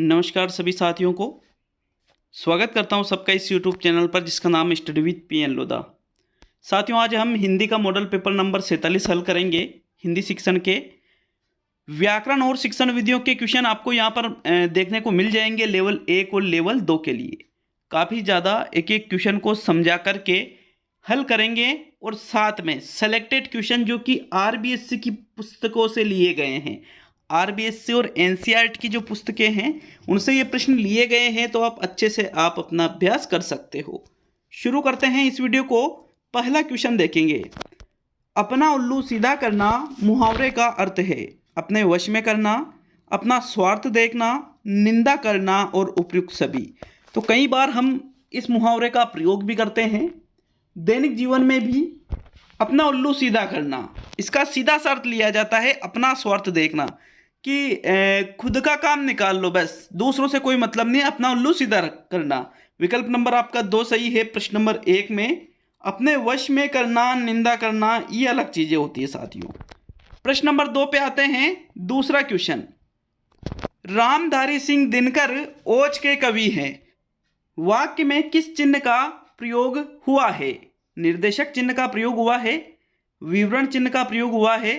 नमस्कार सभी साथियों को स्वागत करता हूं सबका इस यूट्यूब चैनल पर जिसका नाम है स्टडी विद पीएन लोधा। साथियों, आज हम हिंदी का मॉडल पेपर नंबर 47 हल करेंगे। हिंदी शिक्षण के व्याकरण और शिक्षण विधियों के क्वेश्चन आपको यहां पर देखने को मिल जाएंगे लेवल 1 और लेवल 2 के लिए। काफ़ी ज़्यादा एक एक क्वेश्चन को समझा करके हल करेंगे और साथ में सेलेक्टेड क्वेश्चन जो कि आरबीएससी की पुस्तकों से लिए गए हैं। आरबीएससी और एनसीईआरटी की जो पुस्तकें हैं उनसे ये प्रश्न लिए गए हैं, तो आप अच्छे से अपना अभ्यास कर सकते हो। शुरू करते हैं इस वीडियो को। पहला क्वेश्चन देखेंगे। अपना उल्लू सीधा करना मुहावरे का अर्थ है अपने वश में करना, अपना स्वार्थ देखना, निंदा करना और उपयुक्त सभी। तो कई बार हम इस मुहावरे का प्रयोग भी करते हैं दैनिक जीवन में भी। अपना उल्लू सीधा करना, इसका सीधा सा अर्थ लिया जाता है अपना स्वार्थ देखना कि खुद का काम निकाल लो, बस दूसरों से कोई मतलब नहीं, अपना उल्लू सीधा करना। विकल्प नंबर आपका 2 सही है। प्रश्न नंबर 1 में अपने वश में करना, निंदा करना, ये अलग चीजें होती है साथियों। प्रश्न नंबर 2 पे आते हैं। दूसरा क्वेश्चन, रामधारी सिंह दिनकर ओज के कवि हैं। वाक्य में किस चिन्ह का प्रयोग हुआ है? निर्देशक चिन्ह का प्रयोग हुआ है, विवरण चिन्ह का प्रयोग हुआ है,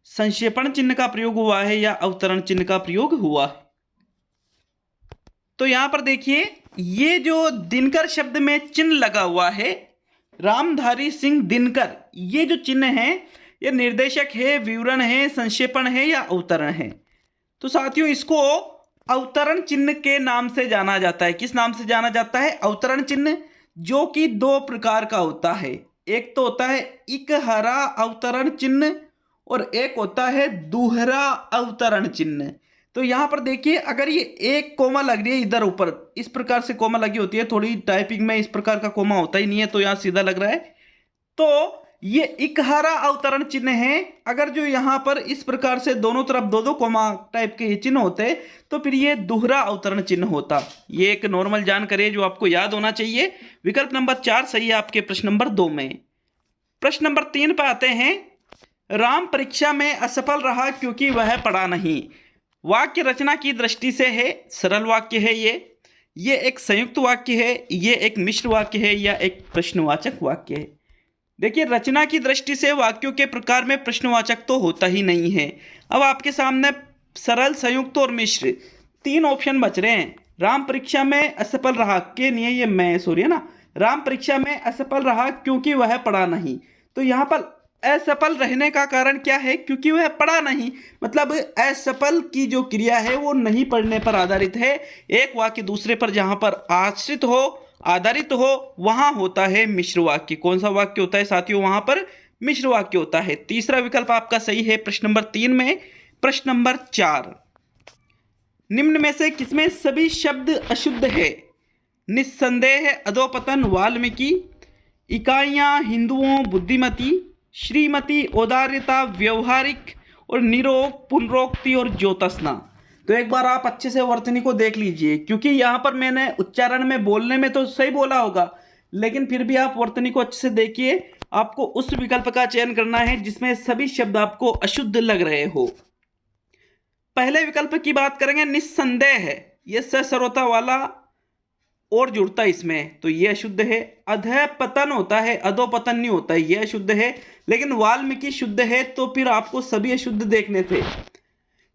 संक्षेपण चिन्ह का प्रयोग हुआ है या अवतरण चिन्ह का प्रयोग हुआ है? तो यहां पर देखिए, ये जो दिनकर शब्द में चिन्ह लगा हुआ है, रामधारी सिंह दिनकर, ये जो चिन्ह है ये निर्देशक है, विवरण है, संक्षेपण है या अवतरण है? तो साथियों, इसको अवतरण चिन्ह के नाम से जाना जाता है। किस नाम से जाना जाता है? अवतरण चिन्ह, जो कि 2 प्रकार का होता है। एक तो होता है इकहरा अवतरण चिन्ह और एक होता है दूहरा अवतरण चिन्ह। तो यहां पर देखिए, अगर ये एक कोमा लग रही है इधर ऊपर, इस प्रकार से कोमा लगी होती है, थोड़ी टाइपिंग में इस प्रकार का कोमा होता ही नहीं है, तो यहां सीधा लग रहा है, तो ये इकहरा अवतरण चिन्ह है। अगर जो यहां पर इस प्रकार से दोनों तरफ 2-2 कोमा टाइप के चिन्ह होते तो फिर ये दूहरा अवतरण चिन्ह होता। ये एक नॉर्मल जानकारी है जो आपको याद होना चाहिए। विकल्प नंबर 4 सही है आपके प्रश्न नंबर 2 में। प्रश्न नंबर 3 पर आते हैं। राम परीक्षा में असफल रहा क्योंकि वह पढ़ा नहीं। वाक्य रचना की दृष्टि से है सरल वाक्य है, ये एक संयुक्त वाक्य है, ये एक मिश्र वाक्य है या एक प्रश्नवाचक वाक्य है? देखिए, रचना की दृष्टि से वाक्यों के प्रकार में प्रश्नवाचक तो होता ही नहीं है। अब आपके सामने सरल, संयुक्त और मिश्र 3 ऑप्शन बच रहे हैं। राम परीक्षा में असफल रहा के नहीं है, ये मैं सॉरी है ना। राम परीक्षा में असफल रहा क्योंकि वह पढ़ा नहीं। तो यहाँ पर असफल रहने का कारण क्या है? क्योंकि वह पढ़ा नहीं, मतलब असफल की जो क्रिया है वो नहीं पढ़ने पर आधारित है। एक वाक्य दूसरे पर जहाँ पर आश्रित हो, आधारित हो, वहां होता है मिश्र वाक्य। कौन सा वाक्य होता है साथियों? वहां पर मिश्र वाक्य होता है। तीसरा विकल्प आपका सही है प्रश्न नंबर 3 में। प्रश्न नंबर 4, निम्न में से किसमें सभी शब्द अशुद्ध है? निस्संदेह, अधोपतन, वाल्मीकि। इकाइयां हिंदुओं, बुद्धिमती। श्रीमती, औदार्यता, व्यवहारिक। और निरोग, पुनरोक्ति और ज्योत्सना। तो एक बार आप अच्छे से वर्तनी को देख लीजिए, क्योंकि यहाँ पर मैंने उच्चारण में, बोलने में तो सही बोला होगा, लेकिन फिर भी आप वर्तनी को अच्छे से देखिए। आपको उस विकल्प का चयन करना है जिसमें सभी शब्द आपको अशुद्ध लग रहे हो। पहले विकल्प की बात करेंगे, निस्संदेह है, यह ससरोता वाला और जुड़ता इसमें, तो यह अशुद्ध है। अधपतन होता है, अधोपतन नहीं होता है, यह अशुद्ध है। लेकिन वाल्मीकि शुद्ध है, तो फिर आपको सभी अशुद्ध देखने थे।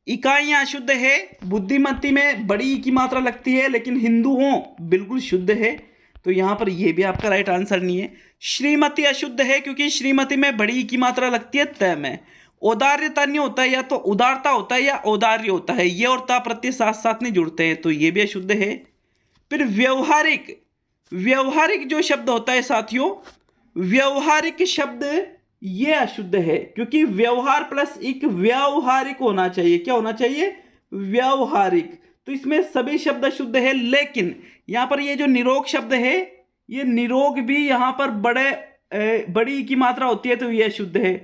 इकाइयां अशुद्ध है, बुद्धिमती में बड़ी की मात्रा लगती है, लेकिन हिंदुओं बिल्कुल शुद्ध है, तो यहां पर यह भी आपका राइट आंसर नहीं है। श्रीमती अशुद्ध है क्योंकि श्रीमती में बड़ी की मात्रा लगती है तय में। औदार्यता नहीं होता है, या तो उदारता होता है या औदार्य होता है, ये और ता प्रत्यय साथ साथ नहीं जुड़ते हैं, तो ये भी अशुद्ध है। फिर व्यवहारिक, व्यवहारिक जो शब्द होता है साथियों, व्यवहारिक शब्द ये अशुद्ध है, क्योंकि व्यवहार प्लस एक व्यवहारिक होना चाहिए। क्या होना चाहिए? व्यवहारिक। तो इसमें सभी शब्द अशुद्ध है, लेकिन यहां पर ये जो निरोग शब्द है, ये निरोग भी यहां पर बड़ी की मात्रा होती है, तो ये अशुद्ध है।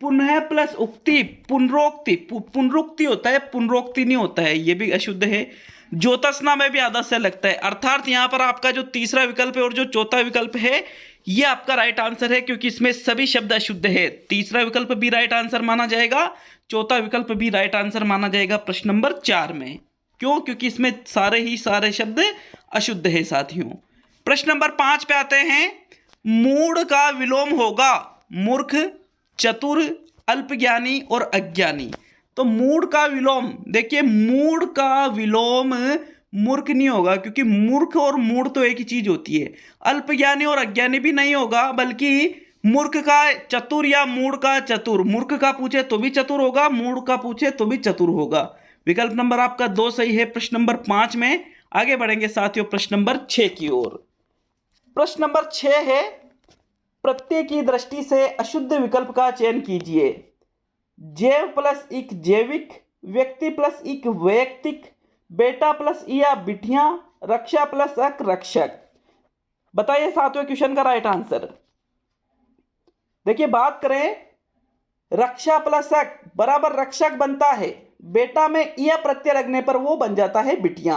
पुनः प्लस उक्ति, पुनरोक्ति, पुनरुक्ति होता है, पुनरोक्ति नहीं होता है, ये भी अशुद्ध है। ज्योत्सना में भी आधा से लगता है, अर्थात यहां पर आपका जो तीसरा विकल्प है और जो चौथा विकल्प है, ये आपका राइट आंसर है, क्योंकि इसमें सभी शब्द अशुद्ध है। तीसरा विकल्प भी राइट आंसर माना जाएगा, चौथा विकल्प भी राइट आंसर माना जाएगा प्रश्न नंबर 4 में। क्यों? क्योंकि इसमें सारे शब्द अशुद्ध है साथियों। प्रश्न नंबर 5 पे आते हैं। मूढ़ का विलोम होगा मूर्ख, चतुर, अल्पज्ञानी और अज्ञानी। तो मूढ़ का विलोम, देखिए मूढ़ का विलोम मूर्ख नहीं होगा, क्योंकि मूर्ख और मूढ़ तो एक ही चीज होती है। अल्पज्ञानी और अज्ञानी भी नहीं होगा, बल्कि मूर्ख का चतुर या मूढ़ का चतुर। मूर्ख का पूछे तो भी चतुर होगा, मूढ़ का पूछे तो भी चतुर होगा। विकल्प नंबर आपका 2 सही है प्रश्न नंबर 5 में। आगे बढ़ेंगे साथियों प्रश्न नंबर 6 की ओर। प्रश्न नंबर 6 है, प्रत्यय की दृष्टि से अशुद्ध विकल्प का चयन कीजिए। जैव प्लस इक जैविक, व्यक्ति प्लस इक वैयक्तिक, बेटा प्लस या बिटिया, रक्षा प्लस अक रक्षक। बताइए सातवें क्वेश्चन का राइट आंसर। देखिए बात करें, रक्षा प्लस अक बराबर रक्षक बनता है। बेटा में या प्रत्यय लगने पर वो बन जाता है बिटिया।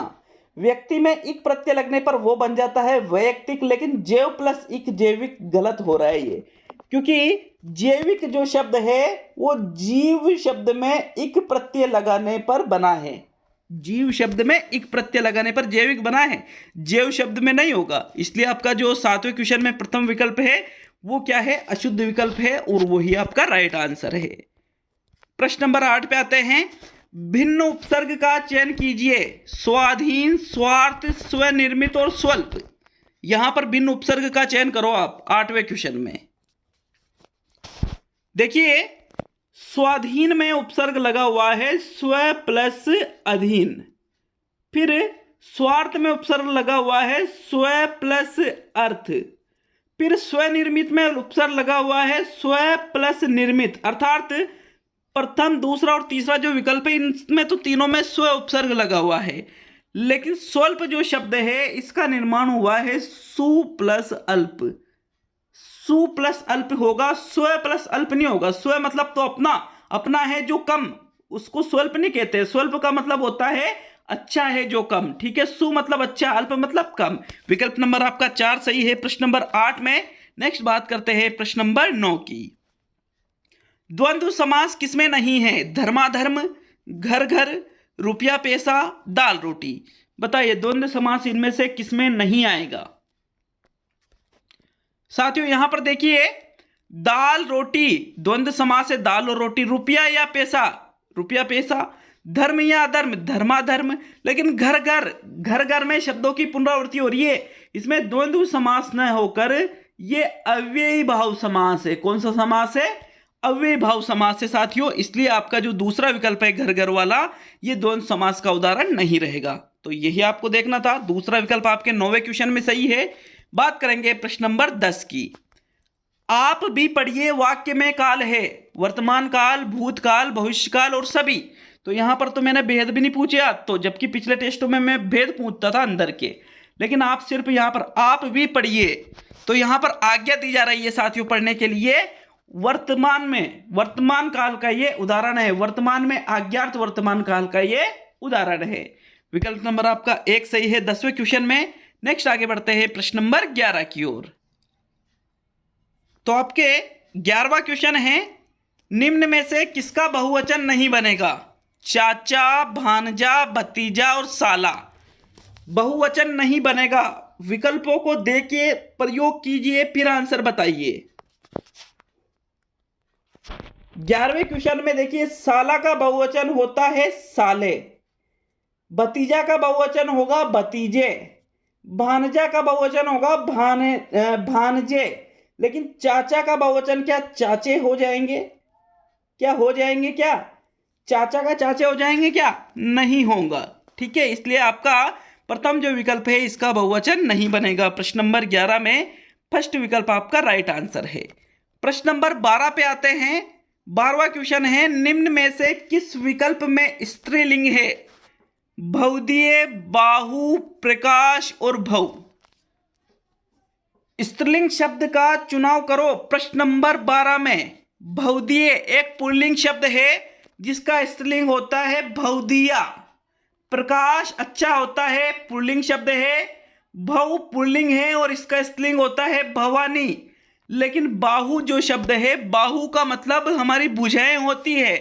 व्यक्ति में इक प्रत्यय लगने पर वो बन जाता है वैयक्तिक। लेकिन जैव प्लस इक जैविक गलत हो रहा है ये, क्योंकि जैविक जो शब्द है वो जीव शब्द में इक प्रत्यय लगाने पर बना है। जीव शब्द में इक प्रत्यय लगाने पर जैविक बना है, जैव शब्द में नहीं होगा। इसलिए आपका जो 7वें क्वेश्चन में प्रथम विकल्प है वो क्या है? अशुद्ध विकल्प है, और वही आपका राइट आंसर है। प्रश्न नंबर 8 पे आते हैं। भिन्न उपसर्ग का चयन कीजिए। स्वाधीन, स्वार्थ, स्वनिर्मित और स्वल्प। यहां पर भिन्न उपसर्ग का चयन करो आप 8वें क्वेश्चन में। देखिए स्वाधीन में उपसर्ग लगा हुआ है स्व प्लस अधीन। फिर स्वार्थ में उपसर्ग लगा हुआ है स्व प्लस अर्थ। फिर स्वनिर्मित में उपसर्ग लगा हुआ है स्व प्लस निर्मित। अर्थात प्रथम, दूसरा और तीसरा जो विकल्प है इनमें तो तीनों में स्व उपसर्ग लगा हुआ है। लेकिन स्वल्प जो शब्द है इसका निर्माण हुआ है सु प्लस अल्प। सु प्लस अल्प होगा, स्व प्लस अल्प नहीं होगा। स्व मतलब तो अपना, अपना है जो कम, उसको स्वल्प नहीं कहते। स्वल्प का मतलब होता है अच्छा है जो कम, ठीक है। सु मतलब अच्छा, अल्प मतलब कम। विकल्प नंबर आपका 4 सही है प्रश्न नंबर 8 में। नेक्स्ट बात करते हैं प्रश्न नंबर 9 की। द्वंद्व समास किसमें नहीं है? धर्माधर्म, घर घर, रुपया पैसा, दाल रोटी। बताइए द्वंद्व समास इनमें से किसमें नहीं आएगा? साथियों यहां पर देखिए, दाल रोटी द्वंद्व समास है, दाल और रोटी। रुपया या पैसा, रुपया पैसा। धर्म या अधर्म, धर्माधर्म। लेकिन घर घर, घर घर में शब्दों की पुनरावृत्ति हो रही है, इसमें द्वंद्व समास न होकर ये अव्ययी भाव समास है। कौन सा समास है? अव्ययी भाव समास है साथियों। इसलिए आपका जो दूसरा विकल्प है घर घर वाला, ये द्वंद्व समास का उदाहरण नहीं रहेगा। तो यही आपको देखना था। दूसरा विकल्प आपके 9वें क्वेश्चन में सही है। बात करेंगे प्रश्न नंबर 10 की। आप भी पढ़िए वाक्य में काल है, वर्तमान काल, भूतकाल, भविष्यकाल और सभी। तो यहां पर तो मैंने भेद भी नहीं पूछे आज तो, जबकि पिछले टेस्टों में मैं भेद पूछता था अंदर के। लेकिन आप सिर्फ यहां पर आप भी पढ़िए, तो यहां पर आज्ञा दी जा रही है साथियों पढ़ने के लिए। वर्तमान में, वर्तमान काल का ये उदाहरण है। वर्तमान में आज्ञार्थ वर्तमान काल का ये उदाहरण है। विकल्प नंबर आपका 1 सही है 10वें क्वेश्चन में। नेक्स्ट आगे बढ़ते हैं प्रश्न नंबर 11 की ओर। तो आपके 11वां क्वेश्चन है, निम्न में से किसका बहुवचन नहीं बनेगा? चाचा, भांजा, भतीजा और साला। बहुवचन नहीं बनेगा। विकल्पों को देखिए, प्रयोग कीजिए, फिर आंसर बताइए। 11वें क्वेश्चन में देखिए, साला का बहुवचन होता है साले, भतीजा का बहुवचन होगा भतीजे, भांजा का बहुवचन होगा भांजे। लेकिन चाचा का बहुवचन क्या चाचे हो जाएंगे? क्या हो जाएंगे? क्या चाचा का चाचे हो जाएंगे? क्या नहीं होगा, ठीक है। इसलिए आपका प्रथम जो विकल्प है इसका बहुवचन नहीं बनेगा। प्रश्न नंबर 11 में फर्स्ट विकल्प आपका राइट आंसर है। प्रश्न नंबर 12 पे आते हैं। 12वां क्वेश्चन है, निम्न में से किस विकल्प में स्त्रीलिंग है? भवदीय, बाहु, प्रकाश और भव। स्त्रीलिंग शब्द का चुनाव करो प्रश्न नंबर 12 में। भवदीय एक पुल्लिंग शब्द है जिसका स्त्रीलिंग होता है भवदीया। प्रकाश अच्छा होता है, पुल्लिंग शब्द है। भव पुल्लिंग है और इसका स्त्रीलिंग होता है भवानी। लेकिन बाहु जो शब्द है, बाहु का मतलब हमारी भुजाएं होती है,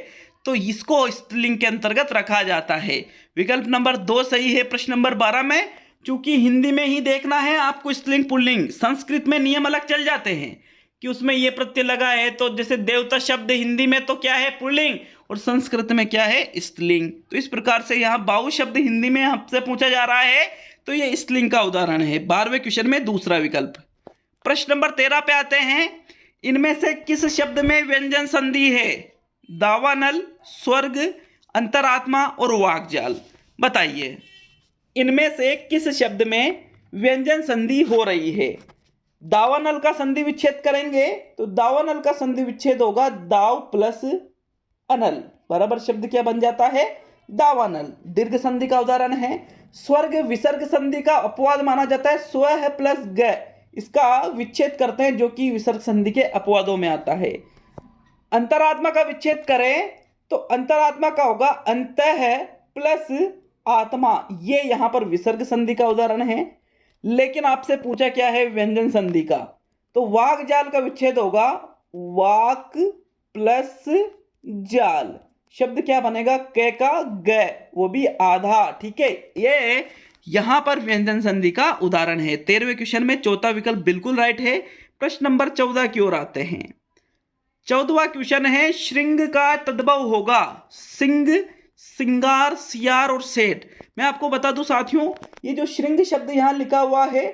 तो इसको स्त्रीलिंग के अंतर्गत रखा जाता है। विकल्प नंबर 2 सही है प्रश्न नंबर 12 में। चूंकि हिंदी में ही देखना है आपको स्त्रीलिंग पुल्लिंग, संस्कृत में नियम अलग चल जाते हैं कि उसमें ये प्रत्यय लगा है, तो जैसे देवता शब्द हिंदी में तो क्या है पुल्लिंग और संस्कृत में क्या है स्त्रीलिंग। तो इस प्रकार से यहाँ बाहु शब्द हिंदी में हमसे पूछा जा रहा है तो ये स्त्रीलिंग का उदाहरण है। 12वें क्वेश्चन में दूसरा विकल्प। प्रश्न नंबर 13 पे आते हैं। इनमें से किस शब्द में व्यंजन संधि है? दावानल, स्वर्ग, अंतरात्मा और वाकजाल। बताइए इनमें से किस शब्द में व्यंजन संधि हो रही है? दावानल का संधि विच्छेद करेंगे तो दावानल का संधि विच्छेद होगा दाव प्लस अनल बराबर शब्द क्या बन जाता है? दावानल। दीर्घ संधि का उदाहरण है। स्वर्ग विसर्ग संधि का अपवाद माना जाता है। स्व है प्लस ग, इसका विच्छेद करते हैं जो कि विसर्ग संधि के अपवादों में आता है। अंतरात्मा का विच्छेद करें तो अंतरात्मा का होगा अंत है प्लस आत्मा, ये यहां पर विसर्ग संधि का उदाहरण है। लेकिन आपसे पूछा क्या है व्यंजन संधि का, तो वाक जाल का विच्छेद होगा वाक प्लस जाल, शब्द क्या बनेगा? क का ग, वो भी आधा। ठीक है, ये यहां पर व्यंजन संधि का उदाहरण है। 13वें क्वेश्चन में चौथा विकल्प बिल्कुल राइट है। प्रश्न नंबर 14 की ओर आते हैं। 14वां क्वेश्चन है श्रृंग का तद्भव होगा सिंह, सिंगार, सियार और सेठ। मैं आपको बता दूं साथियों, ये जो श्रृंग शब्द यहाँ लिखा हुआ है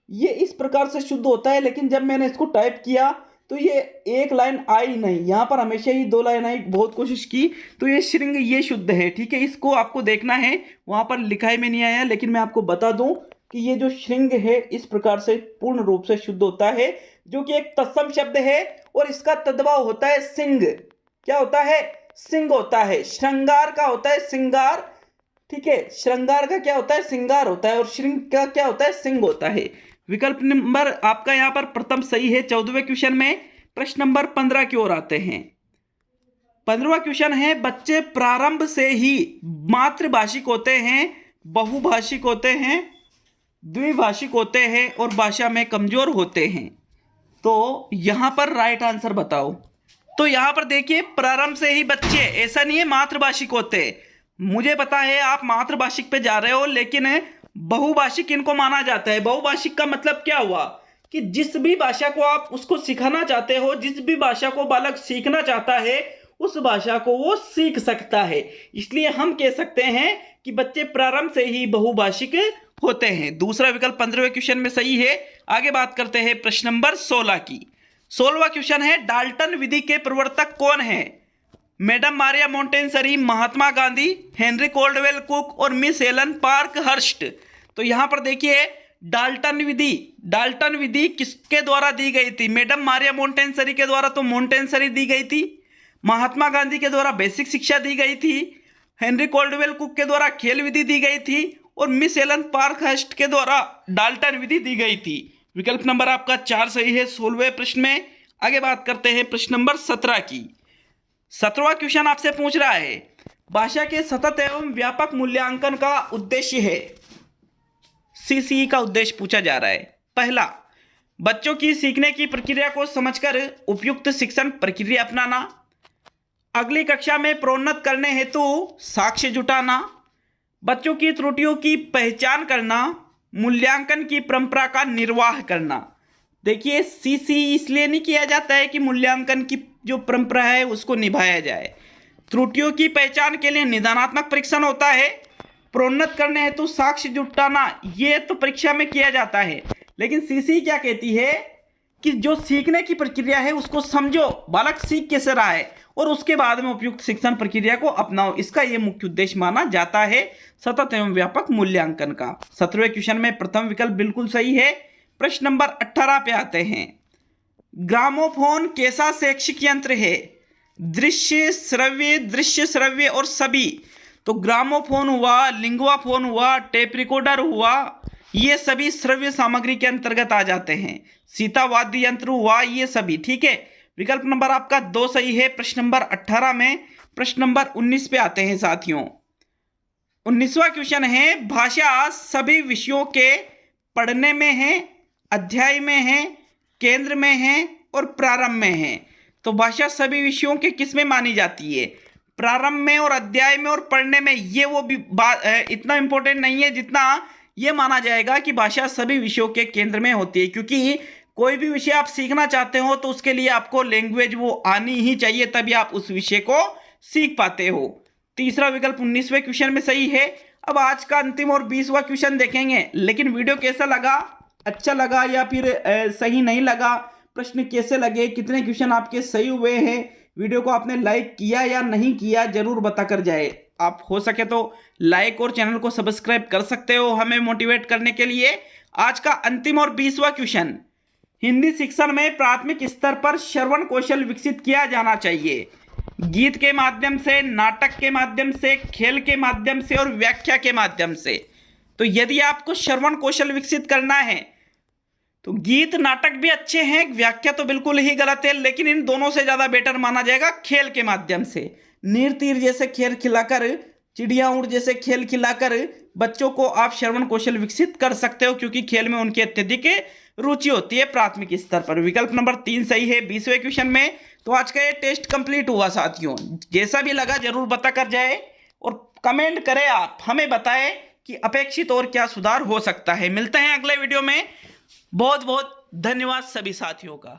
ये इस प्रकार से शुद्ध होता है, लेकिन जब मैंने इसको टाइप किया तो ये एक लाइन आई नहीं, यहाँ पर हमेशा ही 2 लाइन आई। बहुत कोशिश की तो ये श्रृंग ये शुद्ध है। ठीक है, इसको आपको देखना है, वहाँ पर लिखाई में नहीं आया, लेकिन मैं आपको बता दूं कि ये जो श्रृंग है इस प्रकार से पूर्ण रूप से शुद्ध होता है, जो कि एक तत्सम शब्द है और इसका तद्भव होता है सिंह। क्या होता है? सिंह होता है। श्रृंगार का होता है सिंगार। ठीक है, श्रृंगार का क्या होता है? सिंगार होता है। और श्रृंग का क्या होता है? सिंह होता है। विकल्प नंबर आपका यहाँ पर प्रथम सही है। 14वें क्वेश्चन में प्रश्न नंबर 15 की ओर आते हैं। 15वां क्वेश्चन है बच्चे प्रारंभ से ही मातृभाषिक होते हैं, बहुभाषिक होते हैं, द्विभाषिक होते हैं और भाषा में कमजोर होते हैं। तो यहां पर राइट आंसर बताओ। तो यहां पर देखिए प्रारंभ से ही बच्चे, ऐसा नहीं है मातृभाषिक होते। मुझे पता है आप मातृभाषिक पे जा रहे हो, लेकिन बहुभाषिक इनको माना जाता है। बहुभाषिक का मतलब क्या हुआ कि जिस भी भाषा को आप उसको सिखाना चाहते हो, जिस भी भाषा को बालक सीखना चाहता है उस भाषा को वो सीख सकता है। इसलिए हम कह सकते हैं कि बच्चे प्रारंभ से ही बहुभाषिक होते हैं। दूसरा विकल्प 15वें क्वेश्चन में सही है। आगे बात करते हैं प्रश्न नंबर 16 की। 16वां क्वेश्चन है डाल्टन विधि के प्रवर्तक कौन है? Madam Maria Montessori, Mahatma Gandhi, Henry Caldwell cook और मिस एलन पार्क हर्स्ट। तो यहां पर देखिए डाल्टन विधि किसके द्वारा दी गई थी? मैडम मारिया मोंटेसरी के द्वारा तो मोंटेसरी दी गई थी, महात्मा गांधी के द्वारा बेसिक शिक्षा दी गई थी, हेनरी कोल्डवेल कुक के द्वारा खेल विधि दी गई थी और मिस एलन पार्क हर्स्ट के द्वारा डाल्टन विधि दी गई थी। विकल्प नंबर आपका 4 सही है 16वें प्रश्न में। आगे बात करते हैं प्रश्न नंबर 17 की। 17वां क्वेश्चन आपसे पूछ रहा है भाषा के सतत एवं व्यापक मूल्यांकन का उद्देश्य है। सीसीई का उद्देश्य पूछा जा रहा है। पहला, बच्चों की सीखने की प्रक्रिया को समझकर उपयुक्त शिक्षण प्रक्रिया अपनाना, अगली कक्षा में प्रोन्नत करने हेतु साक्ष्य जुटाना, बच्चों की त्रुटियों की पहचान करना, मूल्यांकन की परंपरा का निर्वाह करना। देखिए सीसीई इसलिए नहीं किया जाता है कि मूल्यांकन की जो परंपरा है उसको निभाया जाए। त्रुटियों की पहचान के लिए निदानात्मक परीक्षण होता है, प्रोन्नत करने हेतु साक्ष्य जुटाना ये तो परीक्षा में किया जाता है। लेकिन सीसीई क्या कहती है कि जो सीखने की प्रक्रिया है उसको समझो, बालक सीख कैसे रहा है और उसके बाद में उपयुक्त शिक्षण प्रक्रिया को अपनाओ। इसका यह मुख्य उद्देश्य माना जाता है सतत एवं व्यापक मूल्यांकन का। 17वें क्वेश्चन में प्रथम विकल्प बिल्कुल सही है। प्रश्न नंबर 18 पे आते हैं। ग्रामोफोन कैसा शैक्षिक यंत्र है? दृश्य श्रव्य और सभी। तो ग्रामोफोन हुआ, लिंगुआ फोन हुआ, टेप रिकॉर्डर हुआ, ये सभी श्रव्य सामग्री के अंतर्गत आ जाते हैं। सीता वाद्य यंत्र हुआ, ये सभी। ठीक है, विकल्प नंबर आपका 2 सही है प्रश्न नंबर 18 में। प्रश्न नंबर 19 पे आते हैं साथियों। 19वां क्वेश्चन है भाषा सभी विषयों के पढ़ने में है, अध्याय में है, केंद्र में है और प्रारंभ में है। तो भाषा सभी विषयों के किस में मानी जाती है? प्रारंभ में और अध्याय में और पढ़ने में ये वो भी बात इतना इंपॉर्टेंट नहीं है जितना ये माना जाएगा कि भाषा सभी विषयों के केंद्र में होती है, क्योंकि कोई भी विषय आप सीखना चाहते हो तो उसके लिए आपको लैंग्वेज वो आनी ही चाहिए, तभी आप उस विषय को सीख पाते हो। तीसरा विकल्प 19वें क्वेश्चन में सही है। अब आज का अंतिम और 20वां क्वेश्चन देखेंगे, लेकिन वीडियो कैसा लगा, अच्छा लगा या फिर सही नहीं लगा, प्रश्न कैसे लगे, कितने क्वेश्चन आपके सही हुए हैं, वीडियो को आपने लाइक किया या नहीं किया, जरूर बताकर जाए। आप हो सके तो लाइक और चैनल को सब्सक्राइब कर सकते हो हमें मोटिवेट करने के लिए। आज का अंतिम और 20वां क्वेश्चन, हिंदी शिक्षण में प्राथमिक स्तर पर श्रवण कौशल विकसित किया जाना चाहिए। गीत के माध्यम से, नाटक के माध्यम से, खेल के माध्यम से और व्याख्या के माध्यम से। तो यदि आपको श्रवण कौशल विकसित करना है तो गीत नाटक भी अच्छे हैं, व्याख्या तो बिल्कुल ही गलत है, लेकिन इन दोनों से ज्यादा बेटर माना जाएगा खेल के माध्यम से। नीर तीर जैसे खेल खिलाकर, चिड़िया उड़ जैसे खेल खिलाकर बच्चों को आप श्रवण कौशल विकसित कर सकते हो, क्योंकि खेल में उनकी अत्यधिक रुचि होती है प्राथमिक स्तर पर। विकल्प नंबर 3 सही है 20वें क्वेश्चन में। तो आज का ये टेस्ट कंप्लीट हुआ साथियों। जैसा भी लगा जरूर बता कर जाए और कमेंट करें, आप हमें बताएं कि अपेक्षित और क्या सुधार हो सकता है। मिलते हैं अगले वीडियो में। बहुत बहुत धन्यवाद सभी साथियों का।